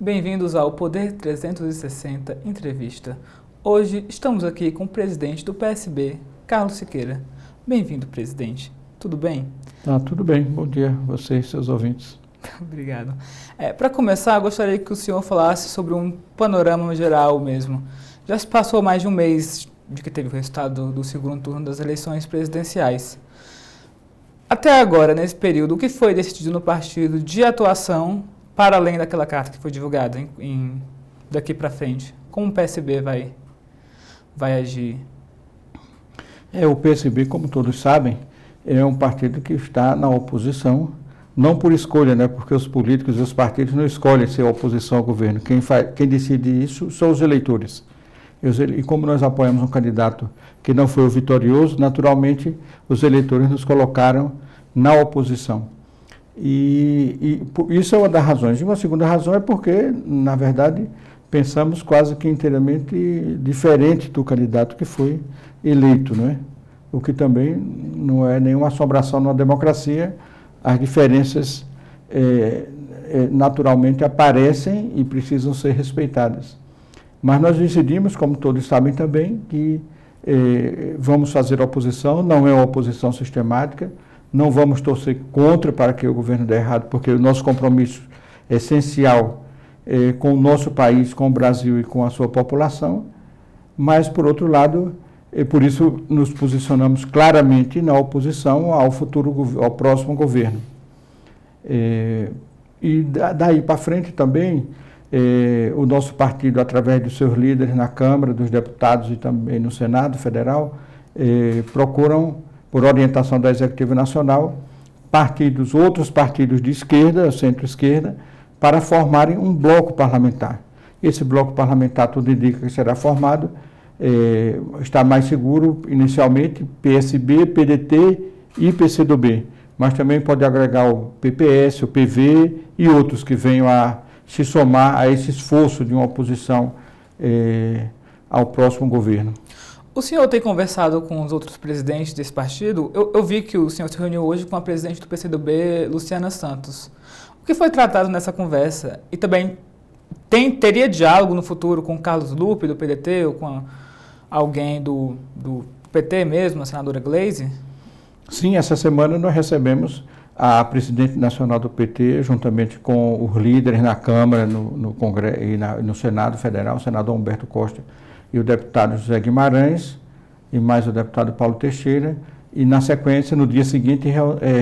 Bem-vindos ao Poder 360 Entrevista. Hoje estamos aqui com o presidente do PSB, Carlos Siqueira. Bem-vindo, presidente. Tudo bem? Tudo bem. Bom dia a vocês, seus ouvintes. Obrigado. Para começar, gostaria que o senhor falasse sobre um panorama geral mesmo. Já se passou mais de um mês de que teve o resultado do segundo turno das eleições presidenciais. Até agora, nesse período, o que foi decidido no partido de atuação para além daquela carta que foi divulgada daqui para frente? Como o PSB vai agir? O PSB, como todos sabem, é um partido que está na oposição, não por escolha, né? Porque os políticos e os partidos não escolhem ser oposição ao governo. Quem decide isso são os eleitores. E como nós apoiamos um candidato que não foi o vitorioso, naturalmente os eleitores nos colocaram na oposição. E isso é uma das razões. E uma segunda razão é porque, na verdade, pensamos quase que inteiramente diferente do candidato que foi eleito, não é? O que também não é nenhuma assombração na democracia. As diferenças naturalmente aparecem e precisam ser respeitadas. Mas nós decidimos, como todos sabem também, que vamos fazer oposição, não é uma oposição sistemática, não vamos torcer contra para que o governo dê errado, porque o nosso compromisso é essencial com o nosso país, com o Brasil e com a sua população, mas, por outro lado, por isso nos posicionamos claramente na oposição ao próximo governo. E daí para frente também, o nosso partido, através dos seus líderes na Câmara, dos deputados e também no Senado Federal, procuram, por orientação da Executiva Nacional, outros partidos de esquerda, centro-esquerda, para formarem um bloco parlamentar. Esse bloco parlamentar, tudo indica que será formado, está mais seguro, inicialmente, PSB, PDT e PCdoB, mas também pode agregar o PPS, o PV e outros que venham a se somar a esse esforço de uma oposição ao próximo governo. O senhor tem conversado com os outros presidentes desse partido? Eu vi que o senhor se reuniu hoje com a presidente do PCdoB, Luciana Santos. O que foi tratado nessa conversa? E também teria diálogo no futuro com o Carlos Lupe, do PDT, ou com alguém do PT mesmo, a senadora Gleisi? Sim, essa semana nós recebemos a presidente nacional do PT, juntamente com os líderes na Câmara, no Congresso e no Senado Federal, o senador Humberto Costa e o deputado José Guimarães, e mais o deputado Paulo Teixeira, e na sequência, no dia seguinte,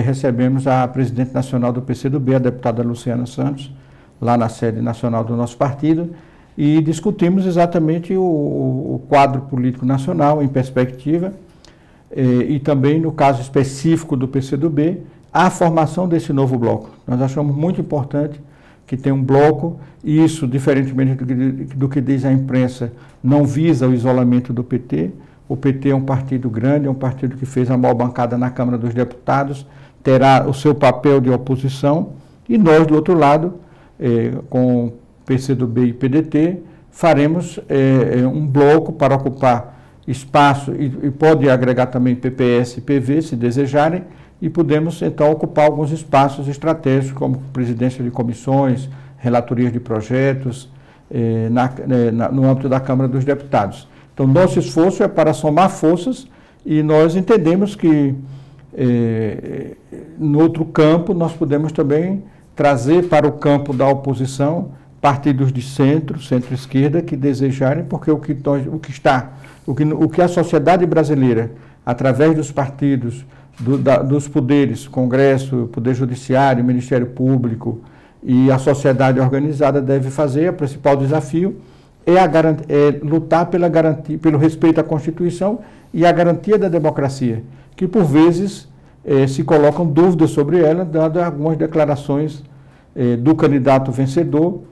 recebemos a presidente nacional do PCdoB, a deputada Luciana Santos, lá na sede nacional do nosso partido, e discutimos exatamente o quadro político nacional em perspectiva, e também, no caso específico do PCdoB, a formação desse novo bloco. Nós achamos muito importante que tenha um bloco, e isso, diferentemente do que diz a imprensa, não visa o isolamento do PT. O PT é um partido grande, é um partido que fez a maior bancada na Câmara dos Deputados, terá o seu papel de oposição, e nós, do outro lado, com PCdoB e PDT, faremos um bloco para ocupar espaço, e pode agregar também PPS e PV, se desejarem, e podemos, então, ocupar alguns espaços estratégicos, como presidência de comissões, relatorias de projetos, no âmbito da Câmara dos Deputados. Então, nosso esforço é para somar forças, e nós entendemos que, no outro campo, nós podemos também trazer para o campo da oposição partidos de centro-esquerda que desejarem, porque o que a sociedade brasileira, através dos partidos, dos poderes, Congresso, Poder Judiciário, Ministério Público e a sociedade organizada deve fazer, o principal desafio é lutar pelo respeito à Constituição e à garantia da democracia, que por vezes se colocam dúvidas sobre ela, dadas algumas declarações do candidato vencedor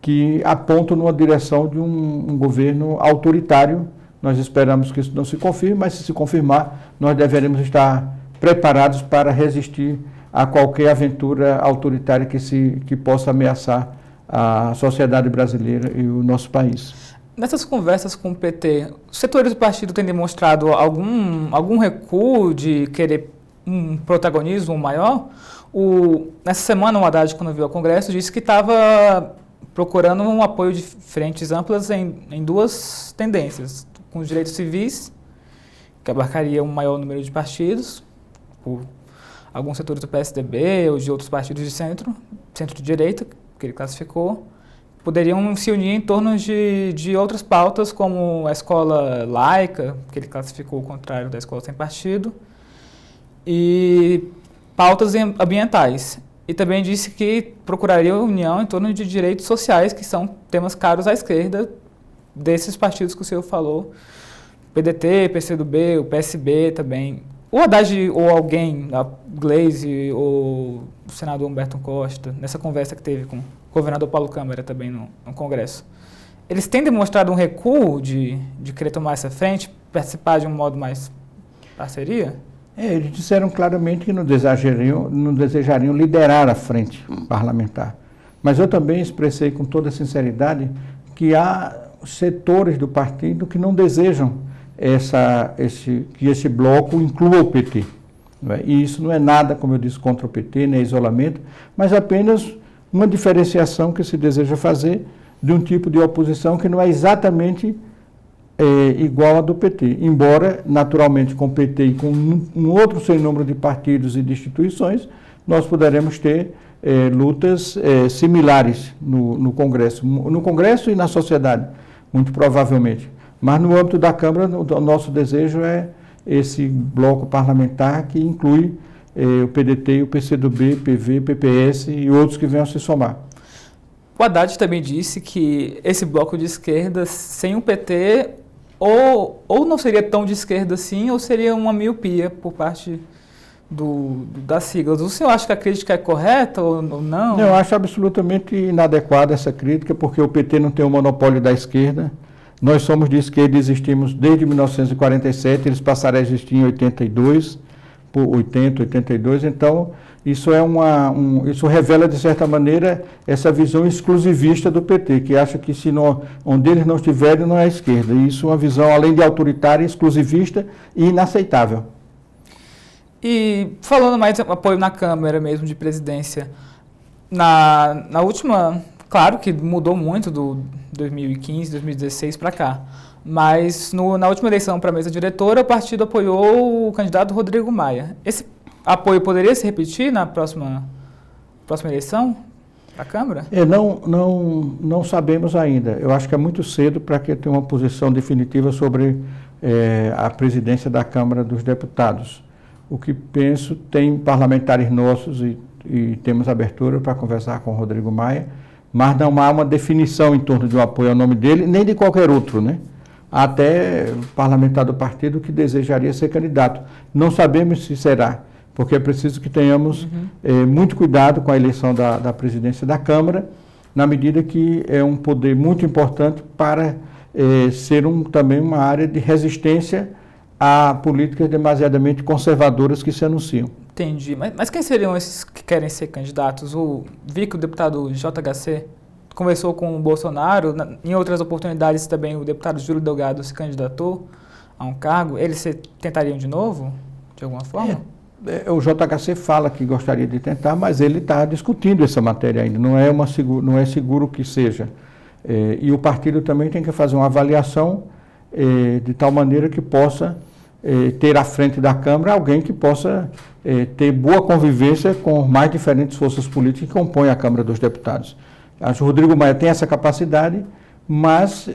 que apontam numa direção de um governo autoritário. Nós esperamos que isso não se confirme, mas se confirmar, nós deveremos estar preparados para resistir a qualquer aventura autoritária que possa ameaçar a sociedade brasileira e o nosso país. Nessas conversas com o PT, os setores do partido têm demonstrado algum recuo de querer um protagonismo maior? Nessa semana, o Haddad, quando veio ao Congresso, disse que estava procurando um apoio de frentes amplas em duas tendências, com os direitos civis, que abarcaria um maior número de partidos, por alguns setores do PSDB ou de outros partidos de centro-direita, que ele classificou, poderiam se unir em torno de outras pautas, como a escola laica, que ele classificou o contrário da escola sem partido, e pautas ambientais. E também disse que procuraria união em torno de direitos sociais, que são temas caros à esquerda, desses partidos que o senhor falou, PDT, PCdoB, o PSB também. O Haddad ou alguém, a Gleisi ou o senador Humberto Costa, nessa conversa que teve com o governador Paulo Câmara também no Congresso, eles têm demonstrado um recuo de querer tomar essa frente, participar de um modo mais parceria? Eles disseram claramente que não desejariam liderar a frente parlamentar. Mas eu também expressei com toda sinceridade que há setores do partido que não desejam que esse bloco inclua o PT. Não é? E isso não é nada, como eu disse, contra o PT, nem isolamento, mas apenas uma diferenciação que se deseja fazer de um tipo de oposição que não é exatamente igual à do PT. Embora, naturalmente, com o PT e com um outro sem número de partidos e de instituições, nós poderemos ter lutas similares no Congresso e na sociedade, muito provavelmente. Mas no âmbito da Câmara, o nosso desejo é esse bloco parlamentar que inclui o PDT, o PCdoB, PV, PPS e outros que venham se somar. O Haddad também disse que esse bloco de esquerda, sem o PT, ou não seria tão de esquerda assim, ou seria uma miopia por parte das siglas. O senhor acha que a crítica é correta ou não? Eu acho absolutamente inadequada essa crítica, porque o PT não tem o monopólio da esquerda. Nós somos de esquerda e existimos desde 1947, eles passaram a existir em 82, por 80, 82, então isso isso revela, de certa maneira, essa visão exclusivista do PT, que acha que onde eles não estiverem não é a esquerda. E isso é uma visão, além de autoritária, exclusivista e inaceitável. E falando mais de apoio na Câmara mesmo, de presidência, na última... Claro que mudou muito do 2015, 2016 para cá, mas na última eleição para a mesa diretora, o partido apoiou o candidato Rodrigo Maia. Esse apoio poderia se repetir na próxima eleição da Câmara? Não sabemos ainda. Eu acho que é muito cedo para que tenha uma posição definitiva sobre a presidência da Câmara dos Deputados. O que penso, tem parlamentares nossos e temos abertura para conversar com o Rodrigo Maia, mas não há uma definição em torno de um apoio ao nome dele, nem de qualquer outro, né? Há até parlamentar do partido que desejaria ser candidato. Não sabemos se será, porque é preciso que tenhamos muito cuidado com a eleição da presidência da Câmara, na medida que é um poder muito importante para ser também uma área de resistência a políticas demasiadamente conservadoras que se anunciam. Entendi. Mas quem seriam esses que querem ser candidatos? Vi que o deputado JHC conversou com o Bolsonaro, em outras oportunidades também o deputado Júlio Delgado se candidatou a um cargo. Eles tentariam de novo, de alguma forma? O JHC fala que gostaria de tentar, mas ele está discutindo essa matéria ainda, não é seguro que seja. E o partido também tem que fazer uma avaliação de tal maneira que possa ter à frente da Câmara alguém que possa ter boa convivência com mais diferentes forças políticas que compõem a Câmara dos Deputados. Acho que o Rodrigo Maia tem essa capacidade, mas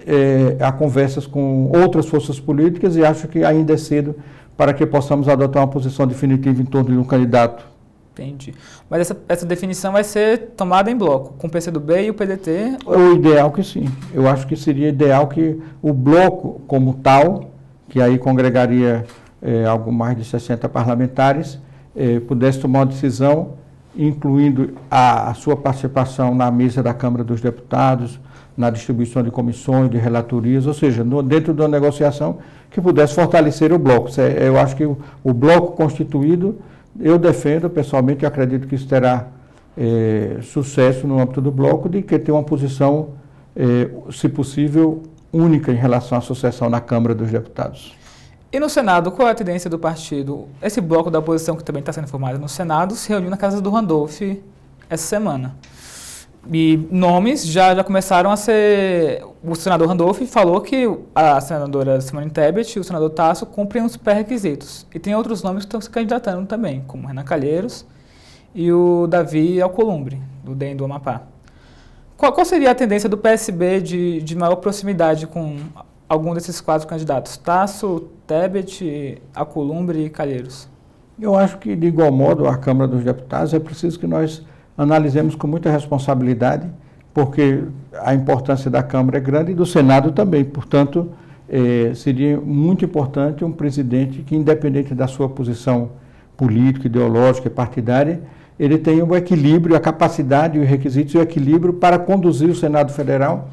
há conversas com outras forças políticas e acho que ainda é cedo para que possamos adotar uma posição definitiva em torno de um candidato. Entendi. Mas essa definição vai ser tomada em bloco, com o PCdoB e o PDT? O ideal que sim. Eu acho que seria ideal que o bloco como tal, que aí congregaria algo mais de 60 parlamentares, pudesse tomar uma decisão, incluindo a sua participação na mesa da Câmara dos Deputados, na distribuição de comissões, de relatorias, ou seja, dentro de uma negociação que pudesse fortalecer o bloco. Eu acho que o bloco constituído, eu defendo pessoalmente, e acredito que isso terá sucesso no âmbito do bloco, de que ter uma posição, se possível, única em relação à sucessão na Câmara dos Deputados. E no Senado, qual é a tendência do partido? Esse bloco da oposição que também está sendo formado no Senado se reuniu na casa do Randolph essa semana. E nomes já começaram a ser... O senador Randolph falou que a senadora Simone Tebet e o senador Tasso cumprem os pré-requisitos. E tem outros nomes que estão se candidatando também, como Renan Calheiros e o Davi Alcolumbre, do DEM do Amapá. Qual seria a tendência do PSB de maior proximidade com algum desses 4 candidatos? Tasso, Tebet, Alcolumbre e Calheiros. Eu acho que, de igual modo, a Câmara dos Deputados é preciso que nós analisemos com muita responsabilidade, porque a importância da Câmara é grande e do Senado também. Portanto, seria muito importante um presidente que, independente da sua posição política, ideológica e partidária, ele tenha o equilíbrio, a capacidade, os requisitos e o equilíbrio para conduzir o Senado Federal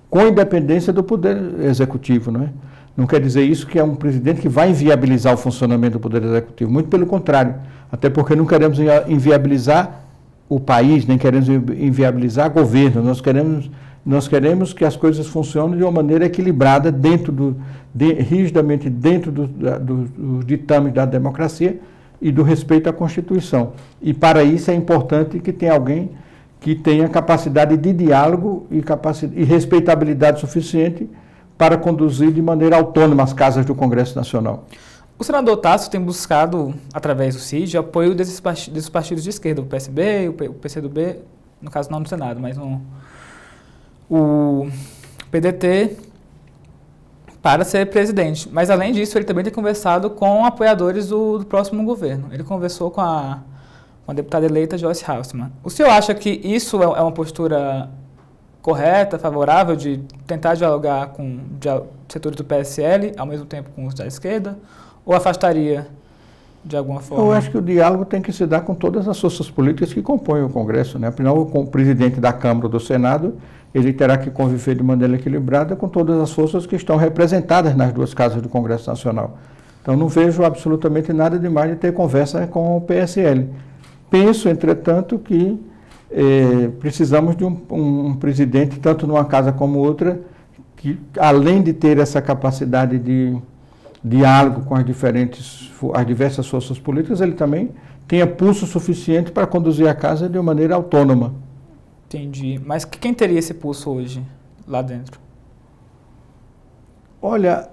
com independência do Poder Executivo, não é? Não quer dizer isso que é um presidente que vai inviabilizar o funcionamento do Poder Executivo, muito pelo contrário, até porque não queremos inviabilizar o país, nem queremos inviabilizar o governo, nós queremos que as coisas funcionem de uma maneira equilibrada, rigidamente dentro dos ditames da democracia e do respeito à Constituição. E para isso é importante que tenha alguém que tenha capacidade de diálogo e respeitabilidade suficiente para conduzir de maneira autônoma as casas do Congresso Nacional. O senador Tasso tem buscado, através do CID, apoio desses partidos de esquerda, o PSB, o PCdoB, no caso não no Senado, mas o PDT, para ser presidente. Mas, além disso, ele também tem conversado com apoiadores do próximo governo. Ele conversou com a deputada eleita Joyce Hasselmann. O senhor acha que isso é uma postura correta, favorável, de tentar dialogar com setores do PSL, ao mesmo tempo com os da esquerda, ou afastaria de alguma forma? Eu acho que o diálogo tem que se dar com todas as forças políticas que compõem o Congresso, né? Afinal, com o presidente da Câmara ou do Senado, ele terá que conviver de maneira equilibrada com todas as forças que estão representadas nas 2 casas do Congresso Nacional. Então, não vejo absolutamente nada demais de ter conversa com o PSL. Penso, entretanto, que precisamos de um presidente, tanto numa casa como outra, que, além de ter essa capacidade de diálogo com as diversas forças políticas, ele também tenha pulso suficiente para conduzir a casa de uma maneira autônoma. Entendi. Mas quem teria esse pulso hoje, lá dentro? Olha,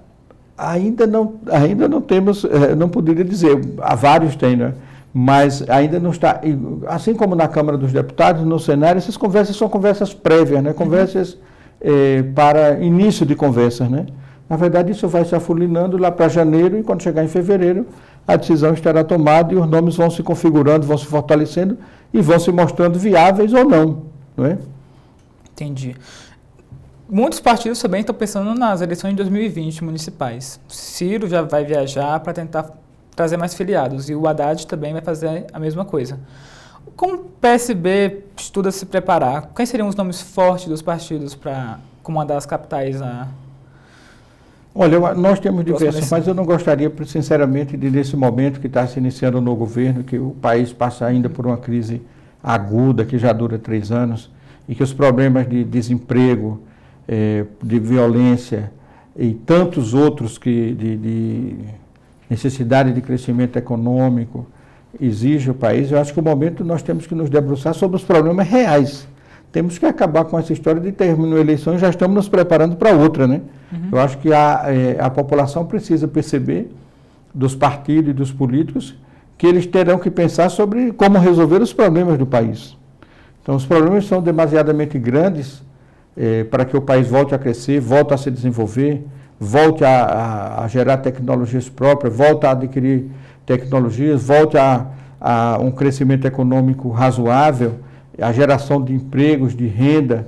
ainda não temos, não poderia dizer, há vários têm, né? Mas ainda não está, assim como na Câmara dos Deputados, no Senado, essas conversas são conversas prévias, né? Conversas para início de conversas, né? Na verdade, isso vai se afulinando lá para janeiro e quando chegar em fevereiro, a decisão estará tomada e os nomes vão se configurando, vão se fortalecendo e vão se mostrando viáveis ou não, não é? Entendi. Muitos partidos também estão pensando nas eleições de 2020 municipais. Ciro já vai viajar para tentar trazer mais filiados e o Haddad também vai fazer a mesma coisa. Como o PSB estuda se preparar? Quais seriam os nomes fortes dos partidos para comandar as capitais? Olha, nós temos diversos, mas eu não gostaria, sinceramente, de nesse momento que está se iniciando no governo, que o país passa ainda por uma crise aguda, que já dura 3 anos, e que os problemas de desemprego, de violência e tantos outros de necessidade de crescimento econômico exige o país. Eu acho que o momento nós temos que nos debruçar sobre os problemas reais. Temos que acabar com essa história de terminar eleições, já estamos nos preparando para outra, né? Uhum. Eu acho que a população precisa perceber dos partidos e dos políticos que eles terão que pensar sobre como resolver os problemas do país. Então, os problemas são demasiadamente grandes para que o país volte a crescer, volte a se desenvolver, volte a gerar tecnologias próprias, volte a adquirir tecnologias, volte a um crescimento econômico razoável, a geração de empregos, de renda,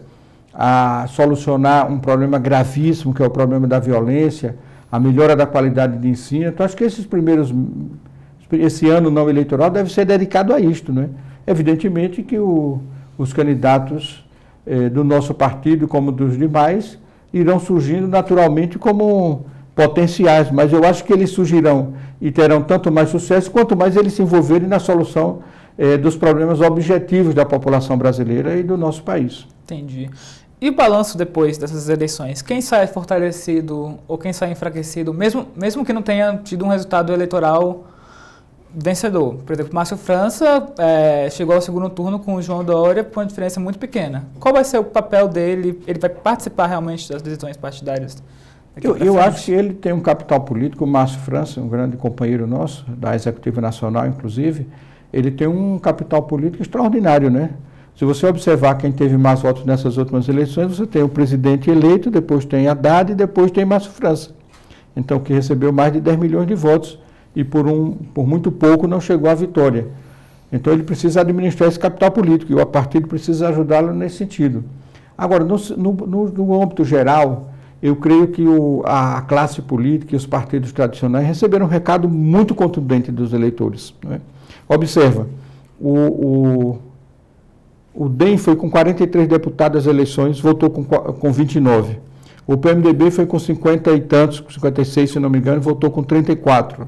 a solucionar um problema gravíssimo, que é o problema da violência, a melhora da qualidade de ensino. Então, acho que esse ano não eleitoral deve ser dedicado a isto, né? Evidentemente que os candidatos do nosso partido, como dos demais, irão surgindo naturalmente como potenciais, mas eu acho que eles surgirão e terão tanto mais sucesso, quanto mais eles se envolverem na solução dos problemas objetivos da população brasileira e do nosso país. Entendi. E o balanço depois dessas eleições? Quem sai fortalecido ou quem sai enfraquecido, mesmo que não tenha tido um resultado eleitoral vencedor. Por exemplo, Márcio França chegou ao segundo turno com o João Dória por uma diferença muito pequena. Qual vai ser o papel dele? Ele vai participar realmente das decisões partidárias? Eu acho que ele tem um capital político. O Márcio França, um grande companheiro nosso, da Executiva Nacional, inclusive, ele tem um capital político extraordinário, né? Se você observar quem teve mais votos nessas últimas eleições, você tem o presidente eleito, depois tem Haddad e depois tem Márcio França. Então, que recebeu mais de 10 milhões de votos e por muito pouco não chegou à vitória. Então, ele precisa administrar esse capital político e o partido precisa ajudá-lo nesse sentido. Agora, no âmbito geral, eu creio que a classe política e os partidos tradicionais receberam um recado muito contundente dos eleitores, né? Observa, o DEM foi com 43 deputados às eleições, votou com 29. O PMDB foi com 50 e tantos, 56 se não me engano, votou com 34.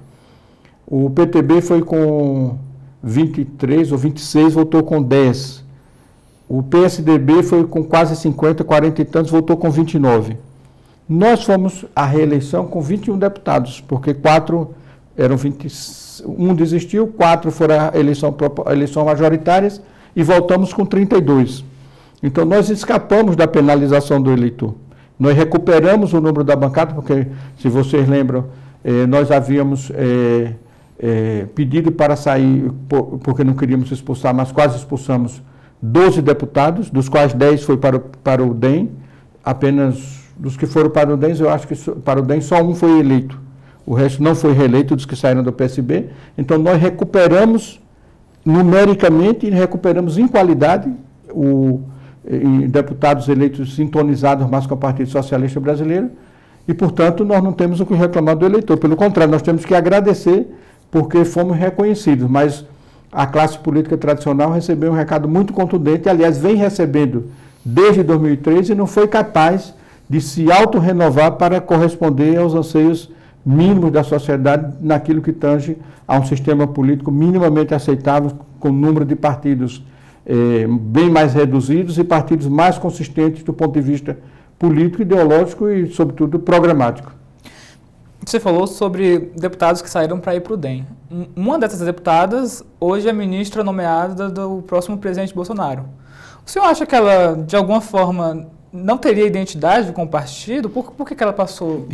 O PTB foi com 23 ou 26, votou com 10. O PSDB foi com quase 50, 40 e tantos, votou com 29. Nós fomos à reeleição com 21 deputados, porque 4 eram 1 desistiu, 4 foram a eleição majoritárias e voltamos com 32. Então, nós escapamos da penalização do eleitor. Nós recuperamos o número da bancada, porque, se vocês lembram, nós havíamos pedido para sair, porque não queríamos expulsar, mas quase expulsamos 12 deputados, dos quais 10 foi para o DEM. Apenas dos que foram para o DEM, eu acho que para o DEM só um foi eleito. O resto não foi reeleito, dos que saíram do PSB. Então, nós recuperamos numericamente e recuperamos em qualidade em deputados eleitos sintonizados mais com o Partido Socialista Brasileiro e, portanto, nós não temos o que reclamar do eleitor. Pelo contrário, nós temos que agradecer porque fomos reconhecidos, mas a classe política tradicional recebeu um recado muito contundente, aliás, vem recebendo desde 2013 e não foi capaz de se autorrenovar para corresponder aos anseios mínimos da sociedade naquilo que tange a um sistema político minimamente aceitável, com número de partidos bem mais reduzidos e partidos mais consistentes do ponto de vista político, ideológico e, sobretudo, programático. Você falou sobre deputados que saíram para ir para o DEM. Uma dessas deputadas hoje é ministra nomeada do próximo presidente Bolsonaro. O senhor acha que ela, de alguma forma, não teria identidade com o partido? Por que ela passou?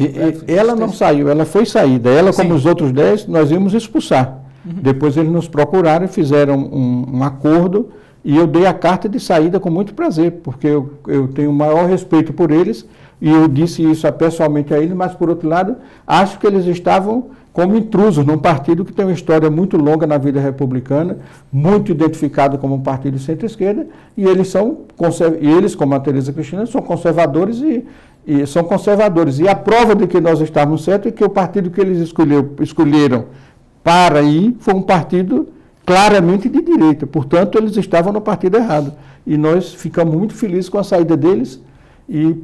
Ela não saiu, ela foi saída. Ela, como os outros 10, nós íamos expulsar. Depois eles nos procuraram e fizeram um acordo e eu dei a carta de saída com muito prazer, porque eu tenho o maior respeito por eles e eu disse isso pessoalmente a eles, mas, por outro lado, acho que eles estavam como intrusos num partido que tem uma história muito longa na vida republicana, muito identificado como um partido centro-esquerda, e eles, como a Tereza Cristina, são conservadores e são conservadores. E a prova de que nós estávamos certos é que o partido que eles escolheram para ir foi um partido claramente de direita. Portanto, eles estavam no partido errado. E nós ficamos muito felizes com a saída deles e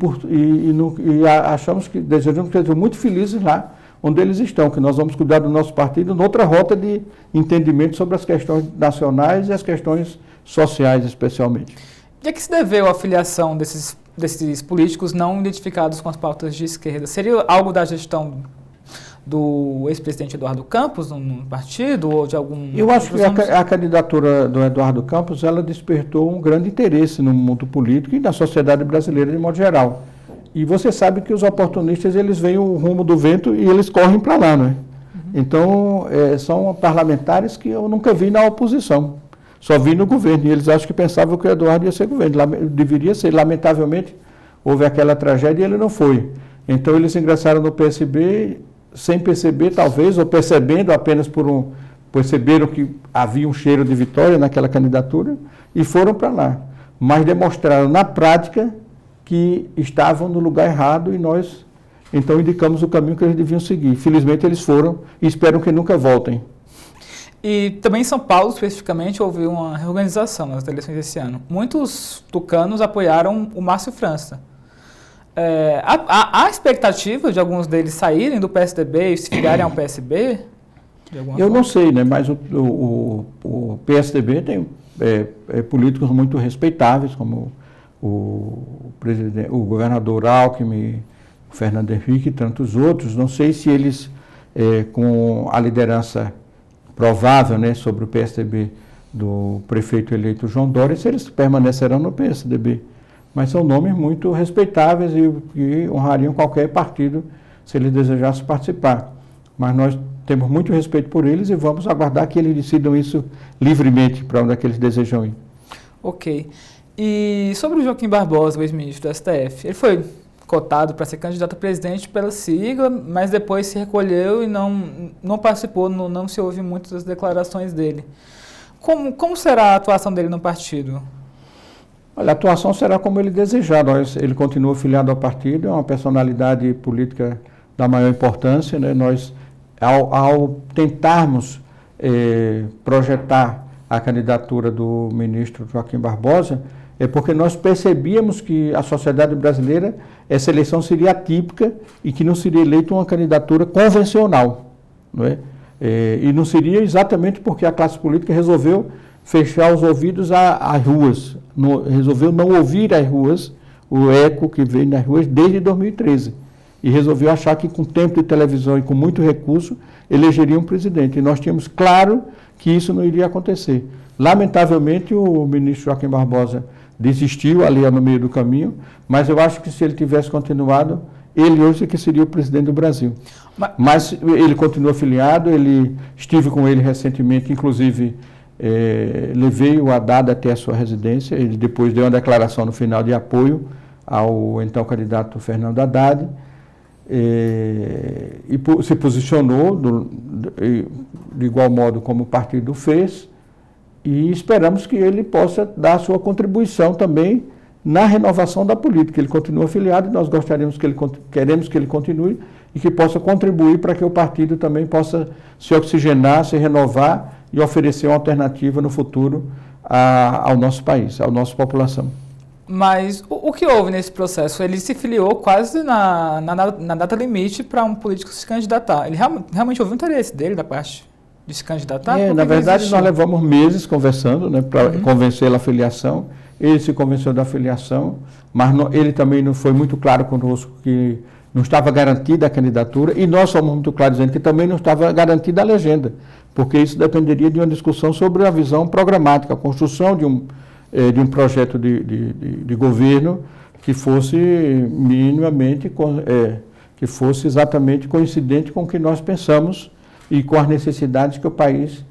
desejamos que estejam muito felizes lá onde eles estão, que nós vamos cuidar do nosso partido noutra rota de entendimento sobre as questões nacionais e as questões sociais, especialmente. E a que se deveu a filiação desses políticos não identificados com as pautas de esquerda? Seria algo da gestão do ex-presidente Eduardo Campos no partido ou de algum... Eu acho que a candidatura do Eduardo Campos, ela despertou um grande interesse no mundo político e na sociedade brasileira de modo geral. E você sabe que os oportunistas, eles veem o rumo do vento e eles correm para lá, não é? Então, são parlamentares que eu nunca vi na oposição. Só vi no governo. E eles acham que pensavam que o Eduardo ia ser governo. Deveria ser. Lamentavelmente, houve aquela tragédia e ele não foi. Então, eles ingressaram no PSB sem perceber, talvez, ou percebendo apenas perceberam que havia um cheiro de vitória naquela candidatura e foram para lá. Mas demonstraram na prática que estavam no lugar errado e nós, então, indicamos o caminho que eles deviam seguir. Felizmente, eles foram e espero que nunca voltem. E também em São Paulo, especificamente, houve uma reorganização nas eleições desse ano. Muitos tucanos apoiaram o Márcio França. Há expectativa de alguns deles saírem do PSDB e se filiarem ao PSB? Eu não sei, né? Mas o PSDB tem políticos muito respeitáveis, como o governador Alckmin, o Fernando Henrique e tantos outros. Não sei se eles, com a liderança provável, né, sobre o PSDB do prefeito eleito João Dória, se eles permanecerão no PSDB. Mas são nomes muito respeitáveis e honrariam qualquer partido se eles desejassem participar. Mas nós temos muito respeito por eles e vamos aguardar que eles decidam isso livremente para onde é que eles desejam ir. Ok. E sobre o Joaquim Barbosa, o ex-ministro do STF, ele foi cotado para ser candidato a presidente pela sigla, mas depois se recolheu e não participou, não se ouve muitas das declarações dele. Como será a atuação dele no partido? Olha, a atuação será como ele desejar. Ele continua filiado ao partido, é uma personalidade política da maior importância, né? Nós, ao tentarmos projetar a candidatura do ministro Joaquim Barbosa, é porque nós percebíamos que a sociedade brasileira, essa eleição seria atípica e que não seria eleita uma candidatura convencional, não é? E não seria exatamente porque a classe política resolveu fechar os ouvidos às ruas, resolveu não ouvir as ruas, o eco que vem nas ruas desde 2013, e resolveu achar que com tempo de televisão e com muito recurso, elegeria um presidente. E nós tínhamos claro que isso não iria acontecer. Lamentavelmente, o ministro Joaquim Barbosa desistiu ali no meio do caminho, mas eu acho que se ele tivesse continuado, ele hoje que seria o presidente do Brasil. Mas ele continua afiliado, estive com ele recentemente, inclusive levei o Haddad até a sua residência, ele depois deu uma declaração no final de apoio ao então candidato Fernando Haddad, e se posicionou de igual modo como o partido fez, e esperamos que ele possa dar a sua contribuição também na renovação da política. Ele continua afiliado e nós queremos que ele continue e que possa contribuir para que o partido também possa se oxigenar, se renovar e oferecer uma alternativa no futuro ao nosso país, à nossa população. Mas o que houve nesse processo? Ele se filiou quase na data limite para um político se candidatar. Ele realmente houve um interesse dele da parte de se candidatar? Na verdade, nós levamos meses conversando, né, para convencê-lo à filiação. Ele se convenceu da filiação, mas ele também não foi muito claro conosco que não estava garantida a candidatura, e nós fomos muito claros dizendo que também não estava garantida a legenda, porque isso dependeria de uma discussão sobre a visão programática, a construção de um projeto de governo que fosse minimamente, que fosse exatamente coincidente com o que nós pensamos e com as necessidades que o país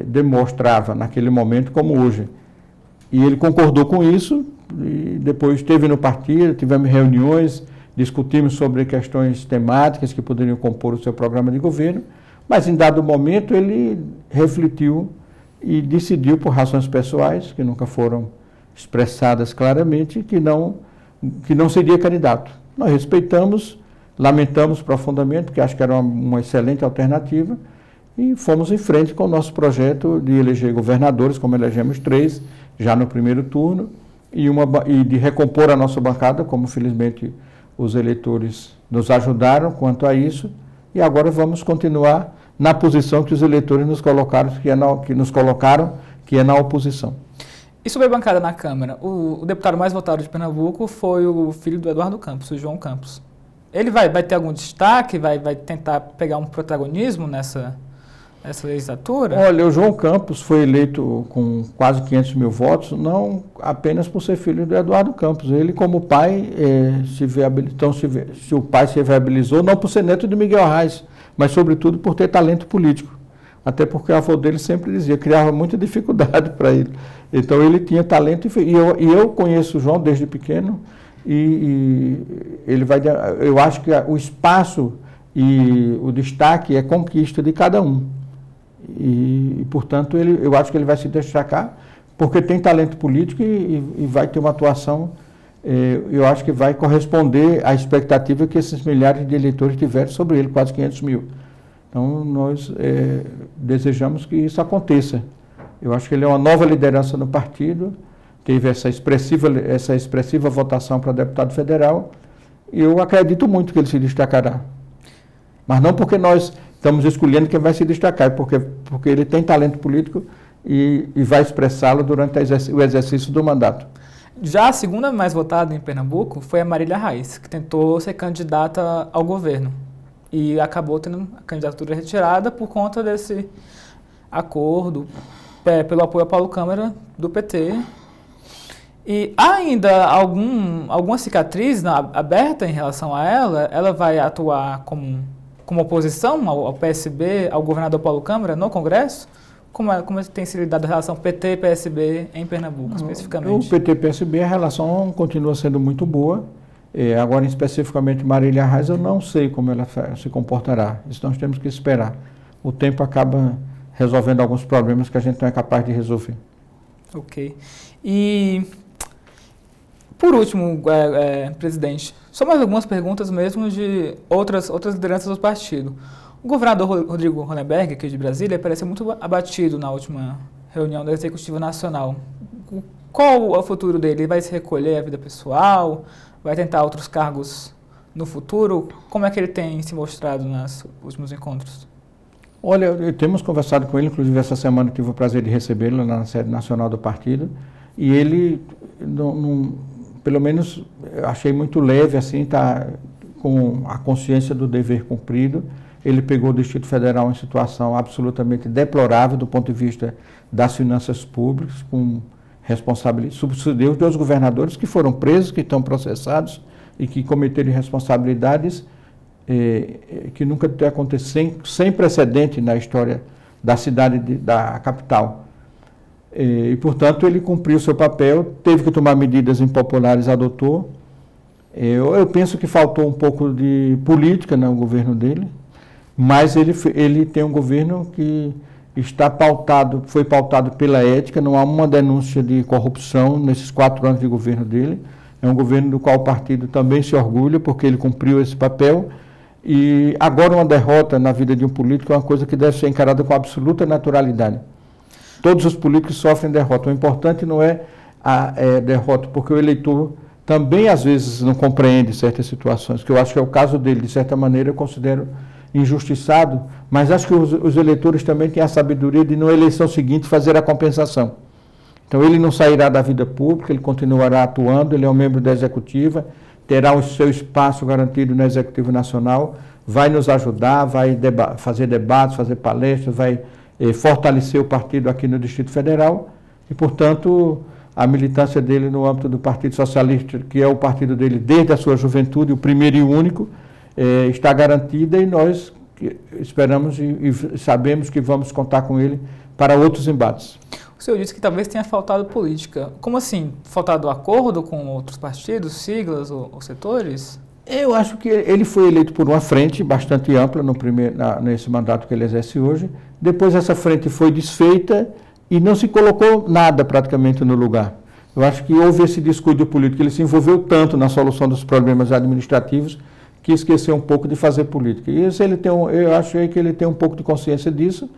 demonstrava naquele momento como hoje. E ele concordou com isso, e depois esteve no partido, tivemos reuniões, discutimos sobre questões temáticas que poderiam compor o seu programa de governo, mas em dado momento ele refletiu e decidiu, por razões pessoais, que nunca foram expressadas claramente, que não seria candidato. Nós respeitamos, lamentamos profundamente, porque acho que era uma excelente alternativa, e fomos em frente com o nosso projeto de eleger governadores, como elegemos 3, já no primeiro turno, e de recompor a nossa bancada, como felizmente os eleitores nos ajudaram quanto a isso, e agora vamos continuar na posição que os eleitores nos colocaram, que é na oposição. E sobre a bancada na Câmara, o deputado mais votado de Pernambuco foi o filho do Eduardo Campos, o João Campos. Ele vai ter algum destaque, vai tentar pegar um protagonismo nessa legislatura? Olha, o João Campos foi eleito com quase 500 mil votos, não apenas por ser filho do Eduardo Campos. Ele, como pai, se o pai se viabilizou, não por ser neto de Miguel Arraes, mas, sobretudo, por ter talento político. Até porque o avô dele sempre dizia, criava muita dificuldade para ele. Então, ele tinha talento, e eu conheço o João desde pequeno, e eu acho que o espaço e o destaque é conquista de cada um. E portanto, eu acho que ele vai se destacar, porque tem talento político e vai ter uma atuação, eu acho que vai corresponder à expectativa que esses milhares de eleitores tiveram sobre ele, quase 500 mil. Então, nós desejamos que isso aconteça. Eu acho que ele é uma nova liderança no partido, teve essa expressiva votação para deputado federal, e eu acredito muito que ele se destacará. Mas não porque nós estamos escolhendo quem vai se destacar, porque ele tem talento político e vai expressá-lo durante o exercício do mandato. Já a segunda mais votada em Pernambuco foi a Marília Reis, que tentou ser candidata ao governo. e acabou tendo a candidatura retirada por conta desse acordo pelo apoio a Paulo Câmara do PT. E há ainda alguma cicatriz aberta em relação a ela? Ela vai atuar como oposição ao PSB, ao governador Paulo Câmara no Congresso? Como tem se lidado a relação PT e PSB em Pernambuco, especificamente? O PT e PSB, a relação continua sendo muito boa. Agora, especificamente, Marília Reis, eu não sei como ela se comportará. Isso nós temos que esperar. O tempo acaba resolvendo alguns problemas que a gente não é capaz de resolver. Ok. E, por último, presidente, só mais algumas perguntas mesmo de outras lideranças do partido. O governador Rodrigo Hollenberg, aqui de Brasília, parece muito abatido na última reunião da Executiva Nacional. Qual é o futuro dele? Ele vai se recolher à vida pessoal? Vai tentar outros cargos no futuro? Como é que ele tem se mostrado nos últimos encontros? Olha, temos conversado com ele, inclusive essa semana tive o prazer de recebê-lo na sede nacional do partido, e ele, pelo menos, eu achei muito leve, assim, tá com a consciência do dever cumprido. Ele pegou o Distrito Federal em situação absolutamente deplorável do ponto de vista das finanças públicas, com responsabilidade, subsidiou os 2 governadores que foram presos, que estão processados e que cometeram responsabilidades que nunca tinha acontecido, sem precedente na história da cidade, da capital. E, portanto, ele cumpriu o seu papel, teve que tomar medidas impopulares, adotou. Eu penso que faltou um pouco de política no governo dele, mas ele tem um governo que foi pautado pela ética, não há uma denúncia de corrupção nesses 4 anos de governo dele. É um governo do qual o partido também se orgulha, porque ele cumpriu esse papel. E agora uma derrota na vida de um político é uma coisa que deve ser encarada com absoluta naturalidade. Todos os políticos sofrem derrota. O importante não é a derrota, porque o eleitor também às vezes não compreende certas situações, que eu acho que é o caso dele, de certa maneira eu considero injustiçado, mas acho que os eleitores também têm a sabedoria de, na eleição seguinte, fazer a compensação. Então, ele não sairá da vida pública, ele continuará atuando, ele é um membro da Executiva, terá o seu espaço garantido na Executiva Nacional, vai nos ajudar, vai fazer debates, fazer palestras, vai fortalecer o partido aqui no Distrito Federal e, portanto, a militância dele no âmbito do Partido Socialista, que é o partido dele desde a sua juventude, o primeiro e único, está garantida, e nós esperamos e sabemos que vamos contar com ele para outros embates. O senhor disse que talvez tenha faltado política. Como assim? Faltado acordo com outros partidos, siglas ou setores? Eu acho que ele foi eleito por uma frente bastante ampla nesse mandato que ele exerce hoje. Depois essa frente foi desfeita e não se colocou nada praticamente no lugar. Eu acho que houve esse descuido político. Ele se envolveu tanto na solução dos problemas administrativos que esqueceu um pouco de fazer política. E isso eu achei que ele tem um pouco de consciência disso.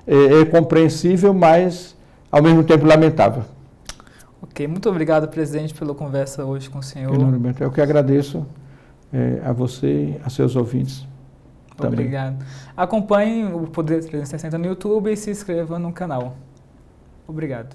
É compreensível, mas ao mesmo tempo lamentável. Ok, muito obrigado, presidente, pela conversa hoje com o senhor. Eu que agradeço a você e a seus ouvintes. Também. Obrigado. Acompanhe o Poder 360 no YouTube e se inscreva no canal. Obrigado.